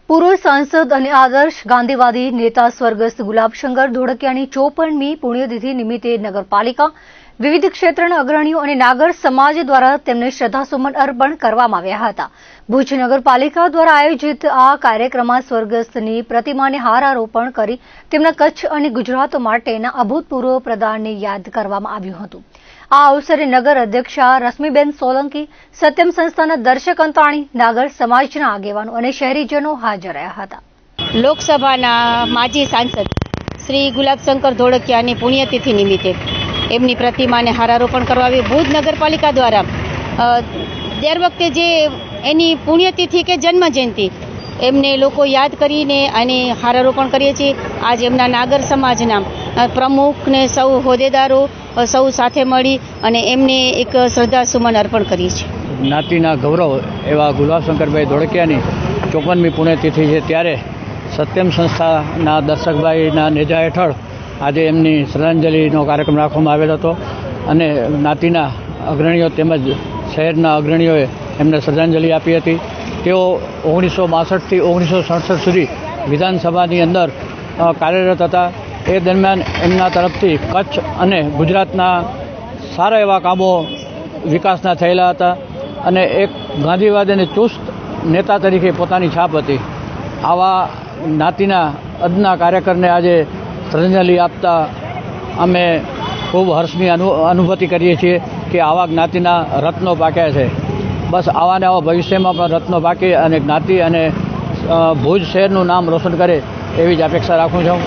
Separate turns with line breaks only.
પૂર્વ સાંસદ અને આદર્શ ગાંધીવાદી નેતા સ્વર્ગસ્થ ગુલાબશંકર ધોળકિયાની 54મી પુણ્યતિથિ નિમિત્તે નગરપાલિકા, વિવિધ ક્ષેત્રના અગ્રણીઓ અને નાગર સમાજ દ્વારા તેમને શ્રદ્ધાસુમન અર્પણ કરવામાં આવ્યા હતા. ભુજ નગરપાલિકા દ્વારા આયોજિત આ કાર્યક્રમમાં સ્વર્ગસ્થની પ્રતિમાને હારારોપણ કરી તેમના કચ્છ અને ગુજરાત માટેના અભૂતપૂર્વ પ્રદાનને યાદ કરવામાં આવ્યું હતું. આ અવસરે નગર અધ્યક્ષા રશ્મિબેન સોલંકી, સત્યમ સંસ્થાના દર્શક અંતાણી, નાગર સમાજના આગેવાનો અને શહેરીજનો હાજર રહ્યા હતા.
લોકસભાના માજી સાંસદ શ્રી ગુલાબશંકર ધોળકિયાની પુણ્યતિથિ નિમિત્તે એમની પ્રતિમાને હારારોપણ કરવા આવી. ભુજ નગરપાલિકા દ્વારા દર વખતે જે એની પુણ્યતિથિ કે જન્મજયંતિ એમને લોકો યાદ કરીને અને હારારોપણ કરીએ છીએ. આજ એમના નાગર સમાજના પ્રમુખને સૌ હોદ્દેદારો સૌ સાથે મળી અને એમને એક શ્રદ્ધાસુમન અર્પણ કરીએ છીએ.
જ્ઞાતિના ગૌરવ એવા ગુલાબશંકરભાઈ ધોળકિયાની 54મી પુણ્યતિથિ છે, ત્યારે સત્યમ સંસ્થાના દર્શકભાઈના નેજા હેઠળ આજે એમની શ્રદ્ધાંજલિનો કાર્યક્રમ રાખવામાં આવેલો હતો અને જ્ઞાતિના અગ્રણીઓ તેમજ શહેરના અગ્રણીઓએ એમને શ્રદ્ધાંજલિ આપી હતી. તેઓ 1962થી 1967 સુધી વિધાનસભાની અંદર કાર્યરત હતા. એ દરમિયાન એમના તરફથી કચ્છ અને ગુજરાતના સારા એવા કામો વિકાસના થયેલા હતા અને એક ગાંધીવાદી અને ચુસ્ત નેતા તરીકે પોતાની છાપ હતી. આવા જ્ઞાતિના અદના કાર્યકરને આજે શ્રદ્ધાંજલિ આપતા અમે ખૂબ હર્ષની અનુભૂતિ કરીએ છીએ કે આવા જ્ઞાતિના રત્નો પાક્યા છે. બસ આવા ને આવા ભવિષ્યમાં પણ રત્નો પાકે અને જ્ઞાતિ અને ભુજ શહેરનું નામ રોશન કરે એવી જ અપેક્ષા રાખું છું.